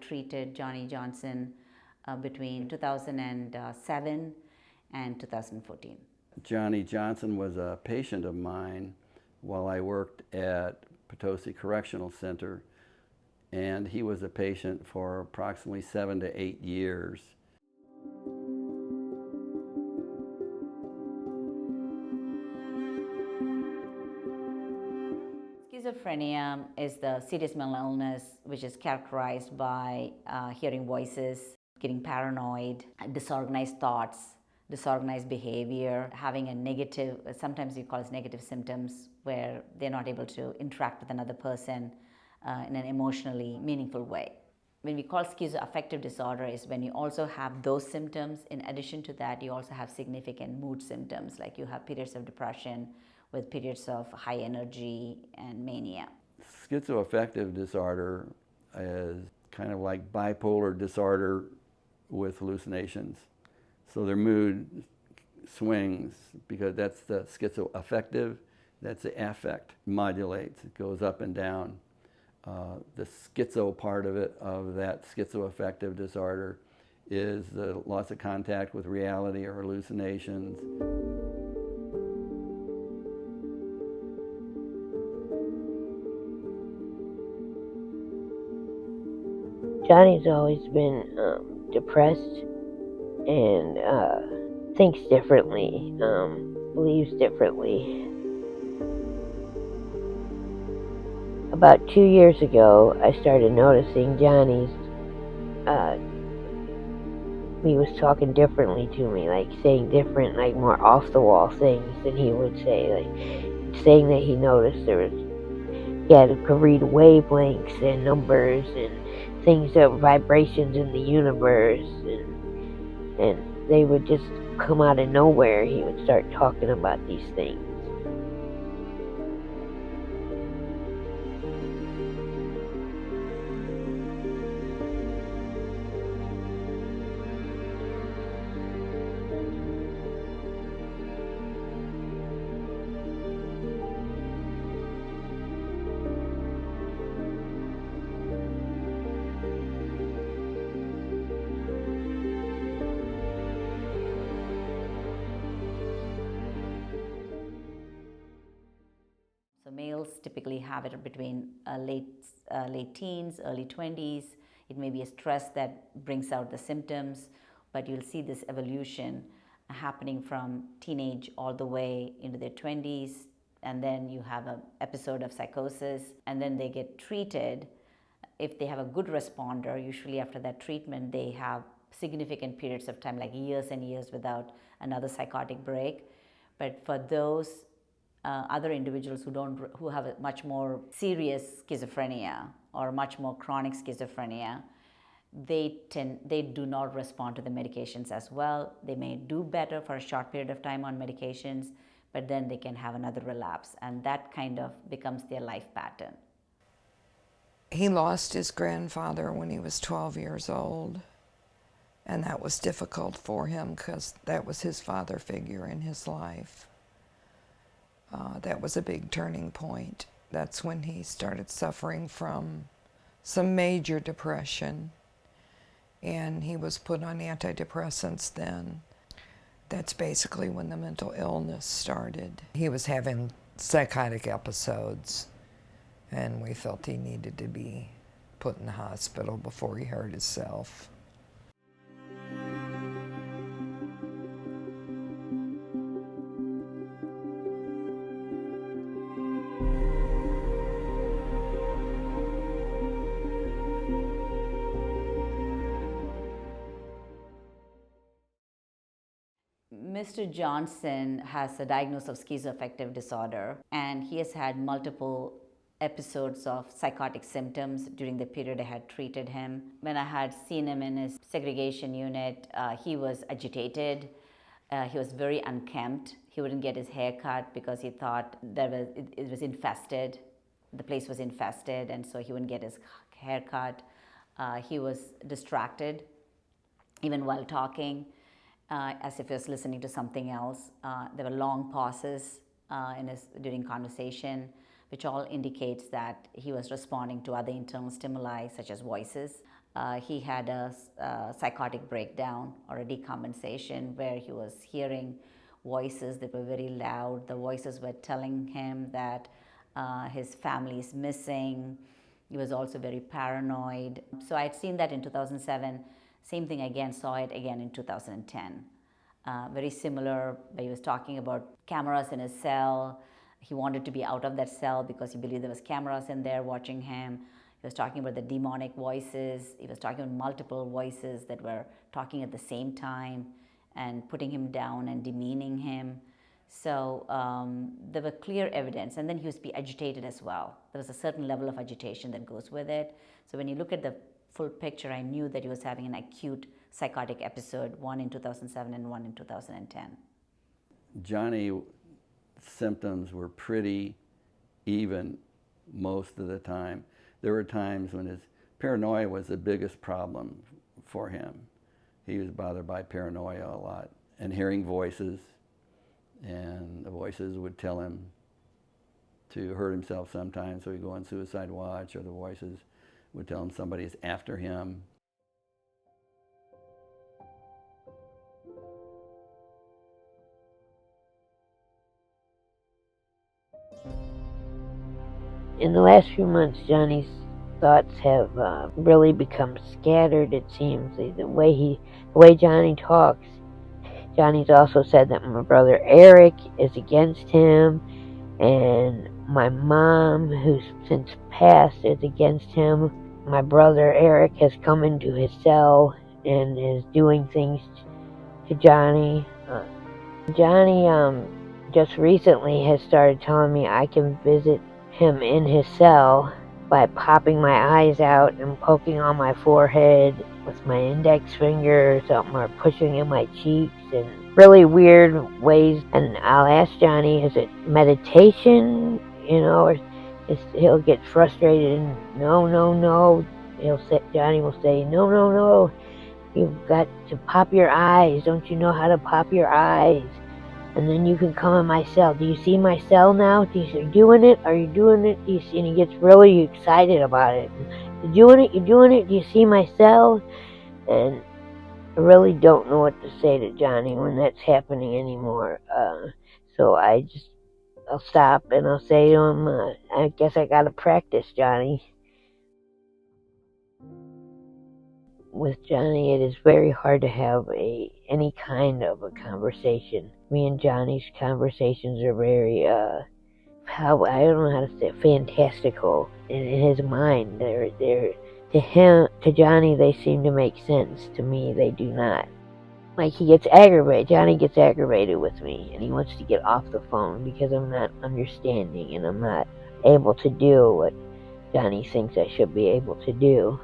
treated Johnny Johnson between 2007 and 2014. Johnny Johnson was a patient of mine while I worked at Potosi Correctional Center, and he was a patient for approximately 7 to 8 years. Schizophrenia is the serious mental illness which is characterized by hearing voices, getting paranoid, disorganized thoughts, disorganized behavior, having a negative, sometimes we call it negative symptoms, where they're not able to interact with another person in an emotionally meaningful way. When we call schizoaffective disorder is when you also have those symptoms. In addition to that, you also have significant mood symptoms, like you have periods of depression with periods of high energy and mania. Schizoaffective disorder is kind of like bipolar disorder with hallucinations. So their mood swings because that's the schizoaffective, that's the affect, modulates, it goes up and down. The schizo part of it, of that schizoaffective disorder, is the loss of contact with reality or hallucinations. Johnny's always been depressed and thinks differently, believes differently. About 2 years ago, I started noticing Johnny's, he was talking differently to me, like saying different, like more off-the-wall things than he would say, like saying that he noticed could read wavelengths and numbers and things that vibrations in the universe, and they would just come out of nowhere. He would start talking about these things. So males typically have it between late teens, early 20s. It may be a stress that brings out the symptoms, but you'll see this evolution happening from teenage all the way into their 20s, and then you have an episode of psychosis, and then they get treated. If they have a good responder, usually after that treatment, they have significant periods of time, like years and years, without another psychotic break. But for those other individuals who have a much more serious schizophrenia or much more chronic schizophrenia, they do not respond to the medications as well. They may do better for a short period of time on medications, but then they can have another relapse, and that kind of becomes their life pattern. He lost his grandfather when he was 12 years old, and that was difficult for him because that was his father figure in his life. That was a big turning point. That's when he started suffering from some major depression, and he was put on antidepressants then. That's basically when the mental illness started. He was having psychotic episodes, and we felt he needed to be put in the hospital before he hurt himself. Mr. Johnson has a diagnosis of schizoaffective disorder, and he has had multiple episodes of psychotic symptoms during the period I had treated him. When I had seen him in his segregation unit, he was agitated. He was very unkempt. He wouldn't get his hair cut because he thought it was infested. The place was infested, and so he wouldn't get his hair cut. He was distracted, even while talking, as if he was listening to something else. There were long pauses during conversation, which all indicates that he was responding to other internal stimuli, such as voices. he had a psychotic breakdown or a decompensation where he was hearing voices that were very loud. The voices were telling him that his family is missing. He was also very paranoid. So I'd seen that in 2007. Same thing again, saw it again in 2010. Very similar, where he was talking about cameras in his cell. He wanted to be out of that cell because he believed there was cameras in there watching him. He was talking about the demonic voices. He was talking about multiple voices that were talking at the same time and putting him down and demeaning him. So there were clear evidence, and then he was agitated as well. There was a certain level of agitation that goes with it. So when you look at the full picture, I knew that he was having an acute psychotic episode, one in 2007 and one in 2010. Johnny's symptoms were pretty even most of the time. There were times when his paranoia was the biggest problem for him. He was bothered by paranoia a lot and hearing voices, and the voices would tell him to hurt himself sometimes, so he'd go on suicide watch, or the voices would tell him somebody's after him. In the last few months, Johnny's thoughts have really become scattered, it seems. The way Johnny talks. Johnny's also said that my brother Eric is against him, and my mom, who's since passed, is against him. My brother Eric has come into his cell and is doing things to Johnny. Johnny just recently has started telling me I can visit him in his cell by popping my eyes out and poking on my forehead with my index finger or something, or pushing in my cheeks in really weird ways. And I'll ask Johnny, is it meditation, or he'll get frustrated and no. Johnny will say, no, you've got to pop your eyes. Don't you know how to pop your eyes? And then you can come in my cell. Do you see my cell now? Are you doing it? Are you doing it? Do you see? And he gets really excited about it. You're doing it? Do you see my cell? And I really don't know what to say to Johnny when that's happening anymore. So I'll stop and I'll say to him, I guess I gotta practice, Johnny. With Johnny, it is very hard to have any kind of a conversation. Me and Johnny's conversations are very, I don't know how to say it, fantastical in his mind. They're to Johnny, they seem to make sense. To me, they do not. Like, he gets aggravated. Johnny gets aggravated with me, and he wants to get off the phone because I'm not understanding and I'm not able to do what Johnny thinks I should be able to do.